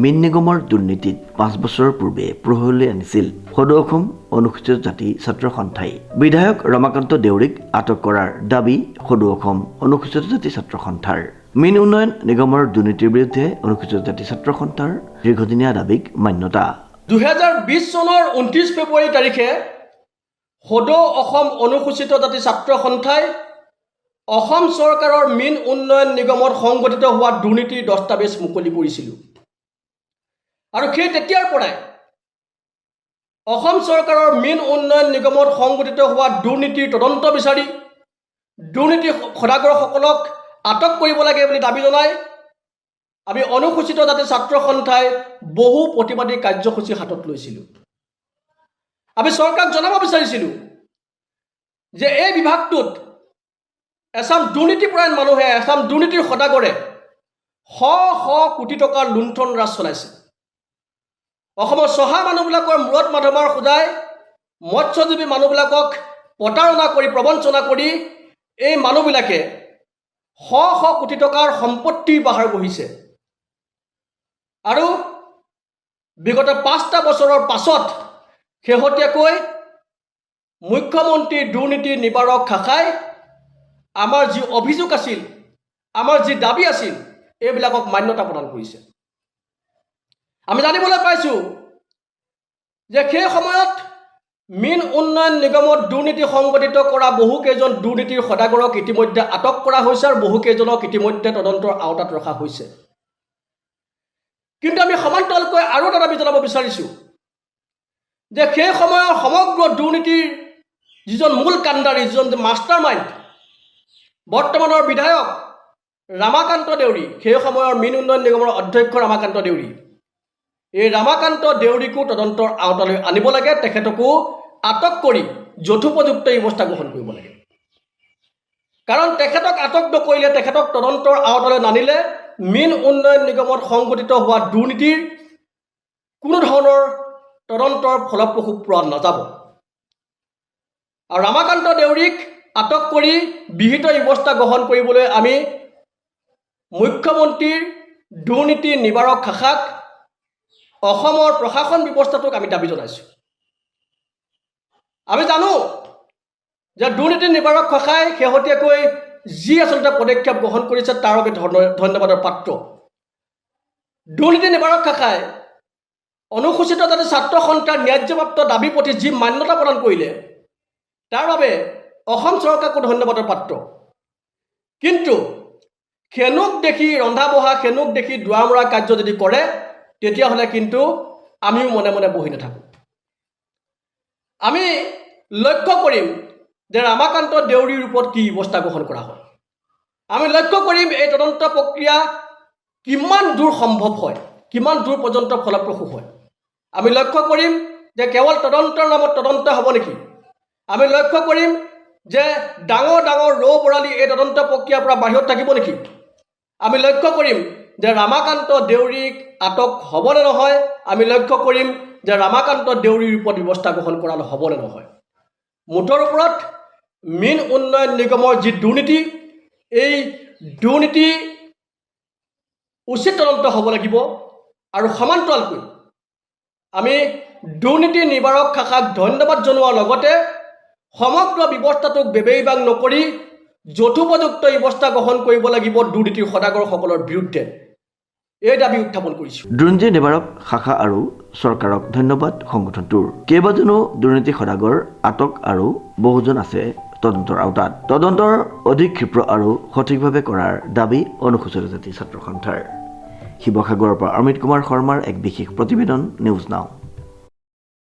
মীন নিগমৰ দুৰ্নীতিত 5 বছৰৰ পূৰ্বে প্ৰহৰলৈ আনিছিল সদৌ অসম অনুসূচিত জাতি ছাত্ৰ সন্থাই। বিধায়ক ৰমাকান্ত দেউৰীক আটক কৰাৰ দাবী সদৌ অসম অনুসূচিত জাতি ছাত্ৰ সন্থাৰ। মীন উন্নয়ন নিগমৰ দুৰ্নীতিৰ বিৰুদ্ধে অনুসূচিত জাতি ছাত্ৰ সন্থাৰ দীৰ্ঘদিনীয়া দাবীক মান্যতা। 2020 চনৰ 29 ফেব্ৰুৱাৰী তাৰিখে সদৌ অসম অনুসূচিত জাতি ছাত্ৰ সন্থাই অসম চৰকাৰৰ মীন উন্নয়ন নিগমত সংঘটিত হোৱা দুৰ্নীতিৰ দস্তাবেজ মুকলি কৰিছিলোঁ। আৰু সেই তেতিয়াৰ পৰাই অসম চৰকাৰৰ মীন উন্নয়ন নিগমত সংঘটিত হোৱা দুৰ্নীতিৰ তদন্ত বিচাৰি দুৰ্নীতি সদাগৰসকলক আটক কৰিব লাগে বুলি দাবী জনাই আমি অনুসূচিত জাতি ছাত্ৰ সন্থাই বহু প্ৰতিবাদী কাৰ্যসূচী হাতত লৈছিলোঁ। আমি চৰকাৰক জনাব বিচাৰিছিলোঁ যে এই বিভাগটোত এচাম দুৰ্নীতিপৰায়ণ মানুহে এচাম দুৰ্নীতিৰ সদাগৰে শ শ কোটি টকাৰ লুণ্ঠন ৰাজ চলাইছে। অসমৰ চহা মানুহবিলাকৰ মূৰত মাধমাৰ সজাই মৎস্যজীৱী মানুহবিলাকক প্ৰতাৰণা কৰি প্ৰবঞ্চনা কৰি এই মানুহবিলাকে শ শ কোটি টকাৰ সম্পত্তি বাহাৰ বহিছে। আৰু বিগত 5টা বছৰৰ পাছত শেহতীয়াকৈ মুখ্যমন্ত্ৰী দুৰ্নীতি নিবাৰক শাখাই আমাৰ যি অভিযোগ আছিল, আমাৰ যি দাবী আছিল, এইবিলাকক মান্যতা প্ৰদান কৰিছে। আমি জানিবলৈ পাইছোঁ যে সেই সময়ত মীন উন্নয়ন নিগমত দুৰ্নীতি সংঘটিত কৰা বহুকেইজন দুৰ্নীতিৰ সদাগৰক ইতিমধ্যে আটক কৰা হৈছে আৰু বহুকেইজনক ইতিমধ্যে তদন্তৰ আওতাত ৰখা হৈছে। কিন্তু আমি সমান্তৰালকৈ আৰু এটা দাবী জনাব বিচাৰিছোঁ যে সেই সময়ৰ সমগ্ৰ দুৰ্নীতিৰ যিজন মূল কাণ্ডাৰী, যিজন মাষ্টাৰ মাইণ্ড, বৰ্তমানৰ বিধায়ক ৰামাকান্ত দেউৰী, সেই সময়ৰ মীন উন্নয়ন নিগমৰ অধ্যক্ষ ৰামাকান্ত দেউৰী, এই ৰামাকান্ত দেউৰীকো তদন্তৰ আওতালৈ আনিব লাগে, তেখেতকো আটক কৰি যথোপযুক্ত ব্যৱস্থা গ্ৰহণ কৰিব লাগে। কাৰণ তেখেতক আটক নকৰিলে, তেখেতক তদন্তৰ আওতালৈ নানিলে মীন উন্নয়ন নিগমত সংঘটিত হোৱা দুৰ্নীতিৰ কোনো ধৰণৰ তদন্তৰ ফলপ্ৰসূ পোৱা নাযাব। আৰু ৰামাকান্ত দেউৰীক আটক কৰি বিহিত ব্যৱস্থা গ্ৰহণ কৰিবলৈ আমি মুখ্যমন্ত্ৰীৰ দুৰ্নীতি নিবাৰক শাখাক, অসমৰ প্ৰশাসন ব্যৱস্থাটোক আমি দাবী জনাইছোঁ। আমি জানো যে দুৰ্নীতি নিবাৰক শাখাই শেহতীয়াকৈ যি আচলতে পদক্ষেপ গ্ৰহণ কৰিছে তাৰ বাবে ধন্যবাদৰ পাত্ৰ। দুৰ্নীতি নিবাৰক শাখাই অনুসূচিত জাতি ছাত্ৰ সন্থাৰ ন্যায্যপ্ৰাপ্ত দাবী প্ৰতি যি মান্যতা প্ৰদান কৰিলে তাৰ বাবে অসম চৰকাৰকো ধন্যবাদৰ পাত্ৰ। কিন্তু খেনুক দেখি ৰন্ধা বঢ়া, খেনুক দেখি দুৱাৰ মৰা কাৰ্য যদি কৰে তেতিয়াহ'লে কিন্তু আমিও মনে মনে বহি নাথাকোঁ। আমি লক্ষ্য কৰিম যে ৰামাকান্ত দেউৰীৰ ওপৰত কি ব্যৱস্থা গ্ৰহণ কৰা হয়। আমি লক্ষ্য কৰিম এই তদন্ত প্ৰক্ৰিয়া কিমান দূৰ সম্ভৱ হয়, কিমান দূৰ পৰ্যন্ত ফলপ্ৰসূ হয়। আমি লক্ষ্য কৰিম যে কেৱল তদন্তৰ নামত তদন্ত হ'ব নেকি। আমি লক্ষ্য কৰিম যে ডাঙৰ ডাঙৰ ৰৌ বৰালি এই তদন্ত প্ৰক্ৰিয়াৰ পৰা বাহিৰত থাকিব নেকি। আমি লক্ষ্য কৰিম যে ৰামাকান্ত দেউৰীক আটক হ'বনে নহয়। আমি লক্ষ্য কৰিম যে ৰামাকান্ত দেউৰীৰ ওপৰত ব্যৱস্থা গ্ৰহণ কৰা হ'বনে নহয়। মুঠৰ ওপৰত মীন উন্নয়ন নিগমৰ যি দুৰ্নীতি, এই দুৰ্নীতি উচিত তদন্ত হ'ব লাগিব। আৰু সমান্তৰালকৈ আমি দুৰ্নীতি নিবাৰক শাখাক ধন্যবাদ জনোৱাৰ লগতে সমগ্ৰ ব্যৱস্থাটোক বেবেইবাং নকৰি যথোপযুক্ত ব্যৱস্থা গ্ৰহণ কৰিব লাগিব দুৰ্নীতিৰ সদাগৰসকলৰ বিৰুদ্ধে, এই দাবী উত্থাপন কৰিছোঁ। দুৰ্নীতি নিবাৰক শাখা আৰু চৰকাৰক ধন্যবাদ। সংগঠনটোৰ কেইবাজনো দুৰ্নীতি সদাগৰ আটক আৰু বহুজন আছে তদন্তৰ আওতাত। তদন্তৰ অধিক ক্ষীপ্ৰ আৰু সঠিকভাৱে কৰাৰ দাবী অনুসূচিত জাতি ছাত্ৰ সন্থাৰ। শিৱসাগৰৰ পৰা অমিত কুমাৰ শৰ্মাৰ এক বিশেষ প্ৰতিবেদন, নিউজ নাও।